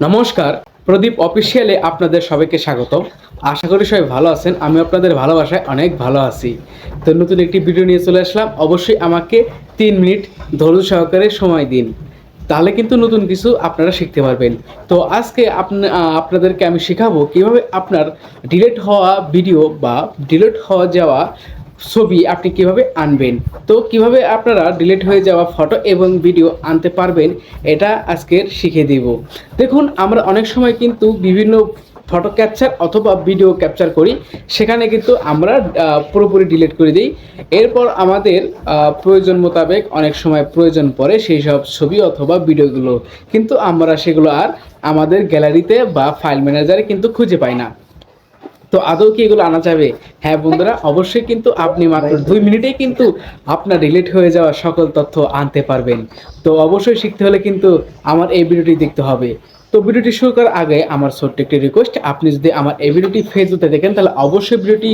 নমস্কার, প্রদীপ অফিসিয়ালে আপনাদের সবাইকে স্বাগত। আশা করি সবাই ভালো আছেন। আমি আপনাদের ভালোবাসায় অনেক ভালো আছি। তো নতুন একটি ভিডিও নিয়ে চলে আসলাম। অবশ্যই আমাকে 3 মিনিট ধৈর্য সহকারে সময় দিন, তাহলে কিন্তু নতুন কিছু আপনারা শিখতে পারবেন। তো আজকে আপনাদেরকে আমি শেখাবো কিভাবে আপনার ডিলিট হওয়া ভিডিও বা ডিলিট হওয়া যাওয়া ছবি আপনি কিভাবে আনবেন। তো কিভাবে আপনারা ডিলিট হয়ে যাওয়া ফটো এবং ভিডিও আনতে পারবেন, এটা আজকের শিখিয়ে দিব। দেখুন, আমরা অনেক সময় কিন্তু বিভিন্ন ফটো ক্যাপচার অথবা ভিডিও ক্যাপচার করি, সেখানে কিন্তু আমরা পুরোপুরি ডিলিট করে দিই। এরপর আমাদের প্রয়োজন মোতাবেক অনেক সময় প্রয়োজন পড়ে সেই সব ছবি অথবা ভিডিওগুলো, কিন্তু আমরা সেগুলো আর আমাদের গ্যালারিতে বা ফাইল ম্যানেজারে কিন্তু খুঁজে পাই না। তো আদৌ কি এগুলো আনা যাবে? হ্যাঁ বন্ধুরা, অবশ্যই কিন্তু আপনি মাত্র 2 মিনিটেই কিন্তু আপনার ডিলিট হয়ে যাওয়া সকল তথ্য আনতে পারবেন। তো অবশ্যই শিখতে হলে কিন্তু আমার এই ভিডিওটি দেখতে হবে। তো ভিডিওটি শুরু করার আগে আমার ছোট্ট একটি রিকোয়েস্ট, আপনি যদি আমার এই ভিডিওটি ফেসবুকে দেখেন তাহলে অবশ্যই ভিডিওটি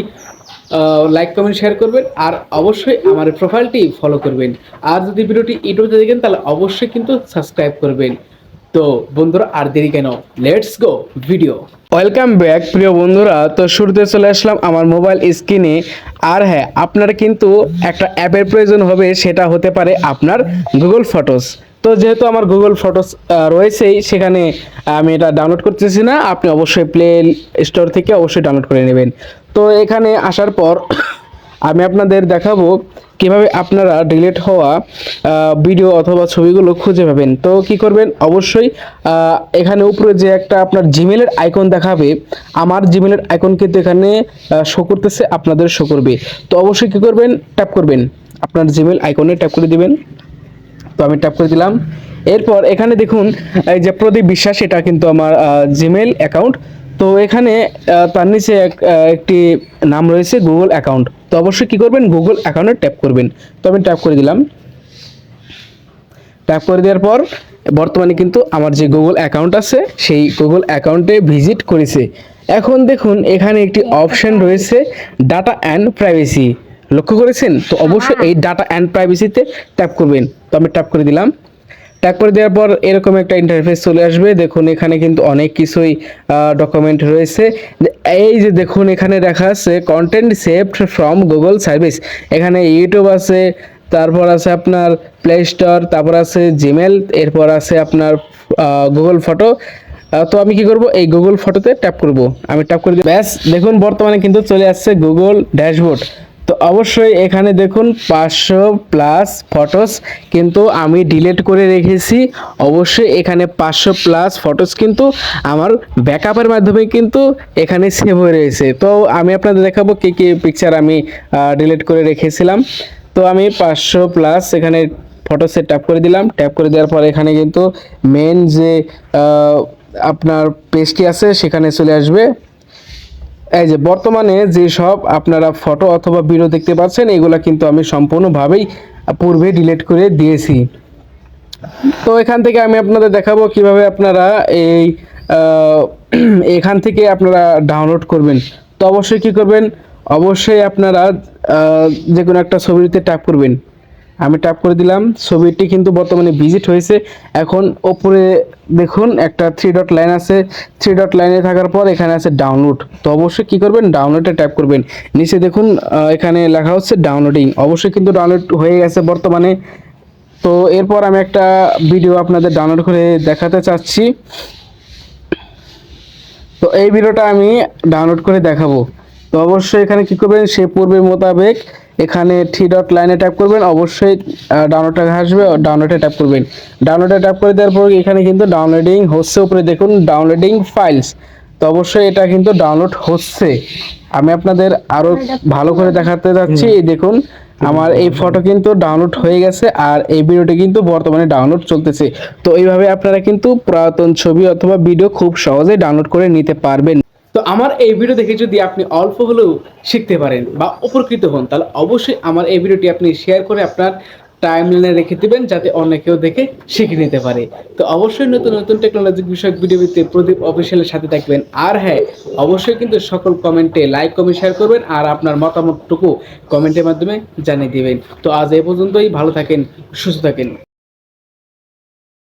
লাইক কমেন্ট শেয়ার করবেন, আর অবশ্যই আমার প্রোফাইলটি ফলো করবেন। আর যদি ভিডিওটি ইউটিউবে দেখেন তাহলে অবশ্যই কিন্তু সাবস্ক্রাইব করবেন। তো বন্ধুরা, আর দেরি কেন, let's go video. Welcome back প্রিয় বন্ধুরা। তো শুরুতে চলে আসলাম আমার মোবাইল স্ক্রিনে। আর হ্যাঁ, আপনার কিন্তু একটা অ্যাপের প্রয়োজন হবে, সেটা হতে পারে আপনার গুগল ফটোস। তো যেহেতু আমার গুগল ফটোস রয়েছেই, সেখানে আমি এটা ডাউনলোড করতেছি না, আপনি অবশ্যই প্লে স্টোর থেকে অবশ্যই ডাউনলোড করে নেবেন। তো এখানে আসার পর আমি আপনাদের দেখাবো কিভাবে আপনারা ডিলিট হওয়া ভিডিও অথবা ছবিগুলো খুঁজে পাবেন। তো কি করবেন, অবশ্যই এখানে উপরে যে একটা আপনার জিমেলের আইকন দেখাবে, আমার জিমেলের আইকন কিন্তু এখানে শো করতেছে, আপনাদের শো করবে। তো অবশ্যই কি করবেন, ট্যাপ করবেন, আপনার জিমেল আইকনে ট্যাপ করে দিবেন। তো আমি ট্যাপ করে দিলাম। এরপর এখানে দেখুন এই যে প্রদীপ বিশ্বাস, এটা কিন্তু আমার জিমেল অ্যাকাউন্ট। তো এখানে তার নিচে একটি নাম রয়েছে গুগল অ্যাকাউন্ট। তো অবশ্যই কি করবেন, গুগল অ্যাকাউন্টে ট্যাপ করবেন। তো আমি ট্যাপ করে দিলাম। ট্যাপ করে দেওয়ার পর বর্তমানে কিন্তু আমার যে গুগল অ্যাকাউন্ট আছে সেই গুগল অ্যাকাউন্টে ভিজিট করেছে। এখন দেখুন এখানে একটি অপশন রয়েছে ডাটা অ্যান্ড প্রাইভেসি, লক্ষ্য করেছেন? তো অবশ্যই এই ডাটা অ্যান্ড প্রাইভেসিতে ট্যাপ করবেন। তো আমি ট্যাপ করে দিলাম। ট্যাপ করে দেওয়ার পর এরকম একটা ইন্টারফেস চলে আসবে। দেখুন এখানে কিন্তু অনেক কিছুই ডকুমেন্ট রয়েছে। এই যে দেখুন এখানে দেখা আছে content saved from Google service. এখানে ইউটিউব আছে, তারপর আছে আপনার প্লে স্টোর, তারপর আছে জিমেল, এরপর আছে আপনার গুগল ফটো। তো আমি কি করব, এই গুগল ফটোতে ট্যাপ করব। আমি ট্যাপ করে দিই, ব্যাস দেখুন বর্তমানে কিন্তু চলে আসছে গুগল ড্যাশবোর্ড। তো অবশ্যই এখানে দেখুন 500 প্লাস ফটোস কিন্তু আমি ডিলিট করে রেখেছি। অবশ্যই এখানে 500 প্লাস ফটোস কিন্তু আমার ব্যাকআপের মাধ্যমে কিন্তু এখানে সেভ হয়ে রয়েছে। তো আমি আপনাদের দেখাবো কি কি পিকচার আমি ডিলিট করে রেখেছিলাম। তো আমি 500 প্লাস এখানে ফটোসে ট্যাপ করে দিলাম। ট্যাপ করে দেওয়ার পর এখানে কিন্তু মেন যে আপনার পেজটি আছে সেখানে চলে আসবে। এই যে বর্তমানে যে সব আপনারা ফটো অথবা ভিডিও দেখতে পাচ্ছেন, এগুলা কিন্তু আমি সম্পূর্ণভাবেই পূর্বে ডিলিট করে দিয়েছি। তো এখান থেকে আমি আপনাদের দেখাবো কিভাবে আপনারা এই এখান থেকে আপনারা ডাউনলোড করবেন। তো অবশ্যই কি করবেন, অবশ্যই আপনারা যে কোনো একটা ছবিতে ট্যাপ করবেন। আমি ট্যাপ করে দিলাম, ছবিটি কিন্তু বর্তমানে ভিজিট হয়েছে। এখন ওপরে দেখুন একটা 3 ডট লাইন আছে, 3 ডট লাইনে থাকার পর এখানে আছে ডাউনলোড। তো অবশ্যই কি করবেন, ডাউনলোডে ট্যাপ করবেন। নিচে দেখুন এখানে লেখা হচ্ছে ডাউনলোডিং, অবশ্যই কিন্তু ডাউনলোড হয়ে গেছে বর্তমানে। তো এরপর আমি একটা ভিডিও আপনাদের ডাউনলোড করে দেখাতে চাচ্ছি। তো এই ভিডিওটা আমি ডাউনলোড করে দেখাবো। তো অবশ্যই এখানে কি করবেন, সে পূর্বের মোতাবেক এখানে 3 ডট লাইনে ট্যাপ করবেন, অবশ্যই ডাউনলোডটা আসবে, ডাউনলোডে ট্যাপ করবেন। ডাউনলোডে ট্যাপ করে দেওয়ার পর এখানে কিন্তু ডাউনলোডিং হচ্ছে, উপরে দেখুন ডাউনলোডিং ফাইলস। তো অবশ্যই এটা কিন্তু ডাউনলোড হচ্ছে। আমি আপনাদের আরো ভালো করে দেখাতে যাচ্ছি। এই দেখুন আমার এই ফটো কিন্তু ডাউনলোড হয়ে গেছে, আর এই ভিডিওটি কিন্তু বর্তমানে ডাউনলোড চলতেছে। তো এইভাবে আপনারা কিন্তু পুরাতন ছবি অথবা ভিডিও খুব সহজে ডাউনলোড করে নিতে পারবেন। তো আমার এই ভিডিও দেখে যদি আপনি অল্প হলেও শিখতে পারেন বা উপকৃত হন, তাহলে অবশ্যই আমার এই ভিডিওটি আপনি শেয়ার করে আপনার টাইমলাইনে রেখে দিবেন, যাতে অন্য কেউ দেখে শিখে নিতে পারে। তো অবশ্যই নতুন নতুন টেকনোলজি বিষয়ক ভিডিও পেতে প্রদীপ অফিসিয়ালের সাথে থাকবেন। আর হ্যাঁ, অবশ্যই কিন্তু সকল কমেন্টে লাইক কমেন্ট শেয়ার করবেন, আর আপনার মতামতটুকু কমেন্টের মাধ্যমে জানিয়ে দিবেন। তো আজ এই পর্যন্তই, ভালো থাকেন, সুস্থ থাকেন।